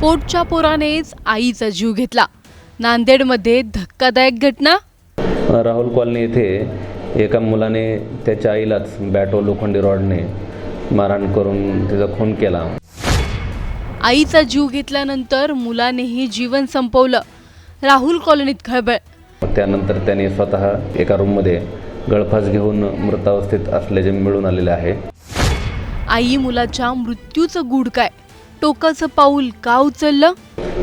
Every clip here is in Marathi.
पोटच्या पोरानेच आईचा जीव घेतला। नांदेडमध्ये धक्कादायक घटना। राहुल कॉलनी येथे एका मुलाने त्याच्या आईलाच बॅट व लोखंडी रॉडने मारहाण करून तिचा खून केला। आईचा जीव घेतल्यानंतर मुलानेही जीवन संपवलं। राहुल कॉलनीत खळबळ। त्यानंतर त्याने स्वतः एका रूममध्ये गळफास घेऊन मृतावस्थेत असल्याचे मिळून आलेले आहे। आई मुलाच्या मृत्यूचं गूढ काय? टोकाचं पाऊल का उचललं?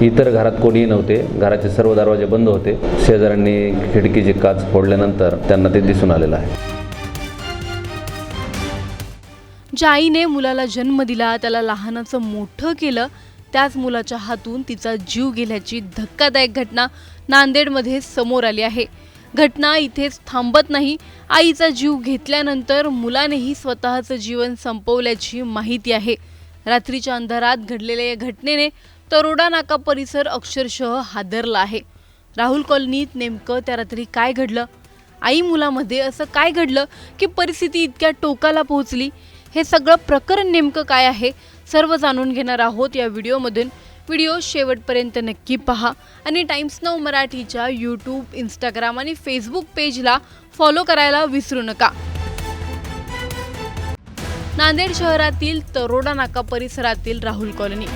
इतर घरात कोणीही नव्हते। घराचे सर्व दरवाजे बंद होते। शेजाऱ्यांनी खिडकीचे काच फोडल्यानंतर त्यांना ते दिसून आलेलं आहे। ज्या आईने मुलाला जन्म दिला, त्याला लहानाचं मोठं केलं, त्याच मुलाच्या हातून तिचा जीव गेल्याची धक्कादायक घटना नांदेडमध्ये समोर आली आहे। घटना इथेच थांबत नाही। आईचा जीव घेतल्यानंतर मुलानेही स्वतःचं जीवन संपवल्याची माहिती आहे। रात्रीच्या अंधारात घडलेल्या या घटनेने तरोडा नाका परिसर अक्षरशः हादरला आहे। राहुल कॉलनीत नेमकं त्या रात्री काय घडलं? आई मुलामध्ये असं काय घडलं की परिस्थिती इतक्या टोकाला पोहोचली? हे सगळं प्रकरण नेमकं काय आहे सर्व जाणून घेणार आहोत या व्हिडिओमधून। व्हिडिओ शेवटपर्यंत नक्की पहा आणि टाइम्स नाऊ मराठीच्या यूट्यूब, इंस्टाग्राम आणि फेसबुक पेजला फॉलो करायला विसरू नका। नांदेड शहरातील तरोडा नाका परिसरातील राहुल कॉलनी।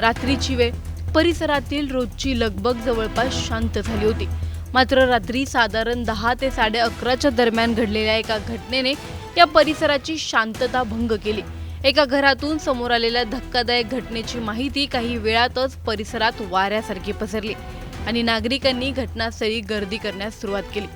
रात्रीची वेळ, परिसरातील रोजची लगबग जवळपास शांत झाली होती। मात्र रात्री साधारण 10 ते 11:30च्या दरम्यान घडलेल्या एका घटनेने या परिसराची शांतता भंग केली। एका घरातून समोर आलेल्या धक्कादायक घटनेची माहिती काही वेळातच परिसरात वाऱ्यासारखी पसरली आणि नागरिकांनी घटनास्थळी गर्दी करण्यास सुरुवात केली।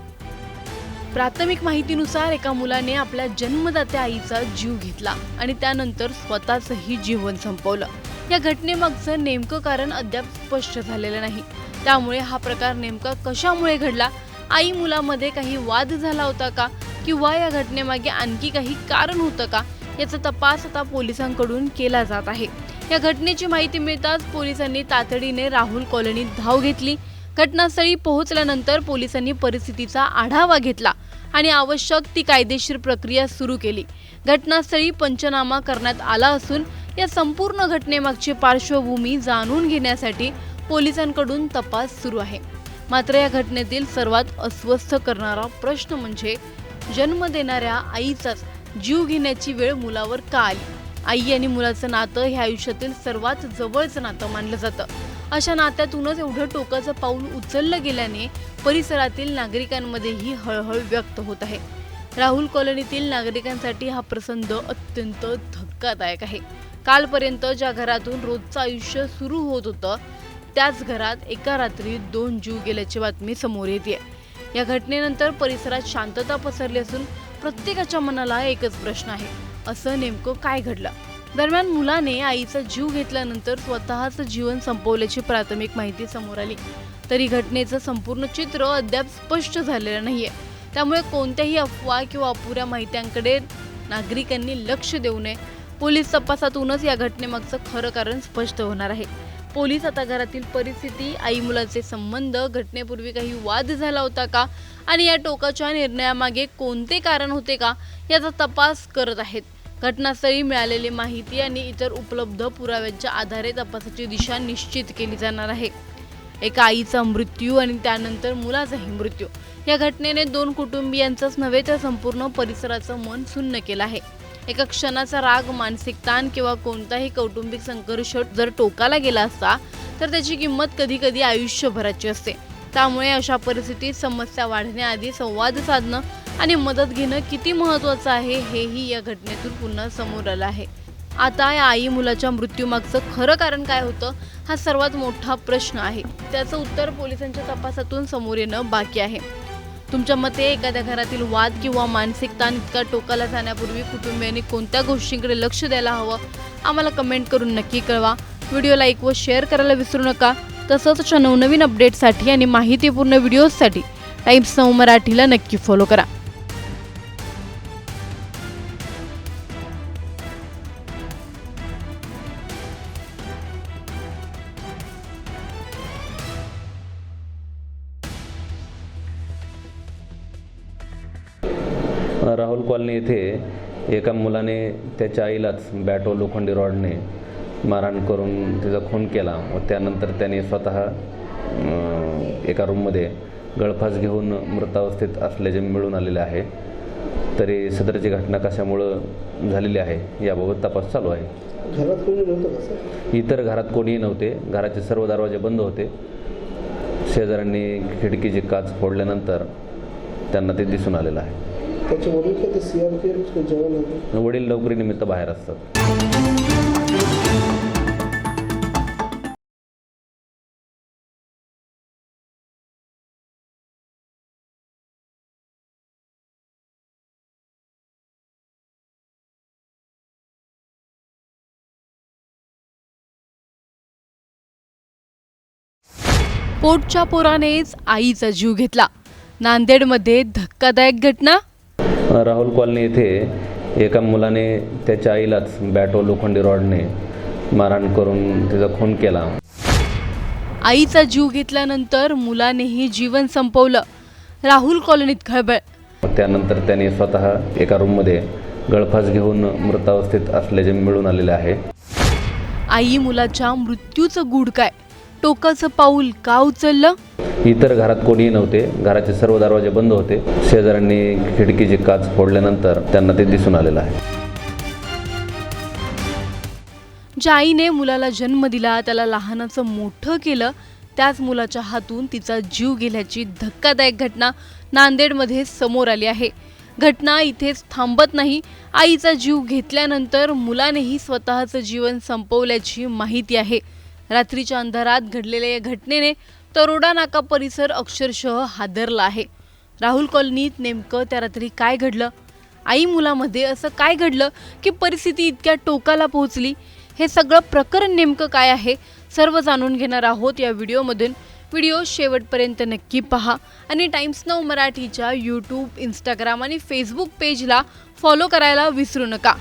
प्राथमिक माहितीनुसार एका मुलाने आपल्या जन्मदात्या आईचा जीव घेतला आणि त्यानंतर स्वतःचंही जीवन संपवलं। या घटनेमागचं नेमकं कारण अद्याप स्पष्ट झालेलं नाही। त्यामुळे हा प्रकार नेमका कशामुळे घडला? आई मुलामध्ये काही वाद झाला होता का? किंवा या घटनेमागे आणखी काही कारण होतं का? याचा तपास आता पोलिसांकडून केला जात आहे। या घटनेची माहिती मिळताच पोलिसांनी तातडीने राहुल कॉलनीत धाव घेतली। घटनास्थळी पोहोचल्यानंतर पोलिसांनी परिस्थितीचा आढावा घेतला आणि आवश्यक ती कायदेशीर प्रक्रिया सुरू केली। घटनास्थळी पंचनामा करण्यात आला असून या संपूर्ण घटनेमागची पार्श्वभूमी जाणून घेण्यासाठी पोलिसांकडून तपास सुरू आहे। मात्र या घटनेतील सर्वात अस्वस्थ करणारा प्रश्न म्हणजे जन्म देणाऱ्या आईचाच जीव घेण्याची वेळ मुलावर का आली? आई आणि मुलाचं नातं हे आयुष्यातील सर्वात जवळचं नातं मानलं जातं। अशा नात्यातूनच एवढं टोकाचं पाऊल उचललं गेल्याने परिसरातील नागरिकांमध्येही हळहळ व्यक्त होत आहे। राहुल कॉलनीतील नागरिकांसाठी हा प्रसंग अत्यंत धक्कादायक आहे। कालपर्यंत ज्या घरातून रोजचं आयुष्य सुरू होत होतं, त्याच घरात एका रात्रीत 2 जीव गेल्याची बातमी समोर येते। या घटनेनंतर परिसरात शांतता पसरली असून प्रत्येकाच्या मनाला एकच प्रश्न आहे, असं नेमकं काय घडलं? दरम्यान मुलाने आईचा जीव घेतल्यानंतर स्वतःचं जीवन संपवल्याची प्राथमिक माहिती समोर आली, तरी घटनेचं संपूर्ण चित्र अद्याप स्पष्ट झालेलं नाहीये। त्यामुळे कोणत्याही अफवा किंवा अपुऱ्या माहित्यांकडे नागरिकांनी लक्ष देऊ नये। पोलीस तपासातूनच या घटनेमागचं खरं कारण स्पष्ट होणार आहे। पोलीस आता घरातील परिस्थिती, आई मुलाचे संबंध, घटनेपूर्वी काही वाद झाला होता का आणि या टोकाच्या निर्णयामागे कोणते कारण होते का याचा तपास करत आहेत। घटनास्थळी मिळालेली माहिती आणि इतर उपलब्ध पुराव्यांच्या आधारे तपासाची दिशा निश्चित केली जाणार आहे। एका आईचा मृत्यू आणि त्यानंतर मुलाचाही मृत्यू, या घटनेने 2 कुटुंबियांचंच नव्हे तर संपूर्ण परिसराचं मन सुन्न केलं आहे। एका क्षणाचा राग, मानसिक ताण किंवा कोणताही कौटुंबिक संघर्ष जर टोकाला गेला असता तर त्याची किंमत कधी कधी आयुष्यभराची असते। त्यामुळे अशा परिस्थितीत समस्या वाढण्याआधी संवाद साधणं आणि मदत घेणं किती महत्त्वाचं आहे हेही या घटनेतून पुन्हा समोर आलं आहे। आता या आई मुलाच्या मृत्यूमागचं खरं कारण काय होतं हा सर्वात मोठा प्रश्न आहे। त्याचं उत्तर पोलिसांच्या तपासातून समोर येणं बाकी आहे। तुमच्या मते एखाद्या घरातील वाद किंवा मानसिक ताण इतका टोकाला जाण्यापूर्वी कुटुंबियांनी कोणत्या गोष्टींकडे लक्ष द्यायला हवं? आम्हाला कमेंट करून नक्की कळवा। व्हिडिओ लाईक व शेअर करायला विसरू नका। तसंच अशा नवनवीन अपडेट्ससाठी आणि माहितीपूर्ण व्हिडिओजसाठी टाइम्स नाऊ मराठीला नक्की फॉलो करा। राहुल कॉलनी येथे एका मुलाने त्याच्या आईलाच बॅट व लोखंडी रॉडने मारहाण करून तिचा खून केला व त्यानंतर त्याने स्वतः एका रूममध्ये गळफास घेऊन मृतावस्थेत असल्याचे मिळून आलेले आहे. तरी सदरची घटना कशामुळं झालेली आहे याबाबत तपास चालू आहे. घरात कोणी नव्हतं का सर? इतर घरात कोणीही नव्हते. घराचे सर्व दरवाजे बंद होते. शेजाऱ्यांनी खिडकीची काच फोडल्यानंतर त्यांना ते दिसून आलेलं आहे. त्याचे वडील का ते CRPF जवान होते? वडील नोकरीनिमित्त बाहेर असतात. पोटच्या पोरानेच आईचा जीव घेतला. नांदेडमध्ये धक्कादायक घटना. राहुल कॉलनी येथे एका मुलाने त्याच्या आईलाच बॅट व लोखंडी रॉडने मारहाण करून तिचा खून केला. आईचा जीव घेतल्यानंतर मुलानेही जीवन संपवलं. राहुल कॉलनीत खळबळ. त्यानंतर त्याने स्वतः एका रूममध्ये गळफास घेऊन मृतावस्थेत असल्याचे मिळून आलेले आहे. आई मुलाच्या मृत्यूचं गूढ काय? टोकाचं पाऊल का उचललं? इतर घरात कोणीही नव्हते. घराचे सर्व दरवाजे बंद होते. शेजाऱ्यांनी खिडकीची काच फोडल्यानंतर त्यांना ते दिसून आलेलं आहे. ज्या आईने मुलाला जन्म दिला, त्याला लहानाचं मोठं केलं, त्याच मुलाच्या हातून तिचा जीव गेल्याची धक्कादायक घटना नांदेडमध्ये समोर आली आहे. घटना इथेच थांबत नाही. आईचा जीव घेतल्यानंतर मुलानेही स्वतःचं जीवन संपवल्याची माहिती आहे. रात्रीच्या अंधारात घडलेल्या या घटनेने तरोडा नाका परिसर अक्षरशः हादरला आहे. राहुल कॉलनीत नेमकं त्या रात्री काय घडलं? आई मुलामध्ये असं काय घडलं की परिस्थिती इतक्या टोकाला पोहोचली? हे सगळं प्रकरण नेमकं काय आहे सर्व जाणून घेणार आहोत या व्हिडिओमधून. व्हिडिओ शेवटपर्यंत नक्की पहा आणि टाइम्स नाऊ मराठीच्या यूट्यूब, इंस्टाग्राम आणि फेसबुक पेजला फॉलो करायला विसरू नका.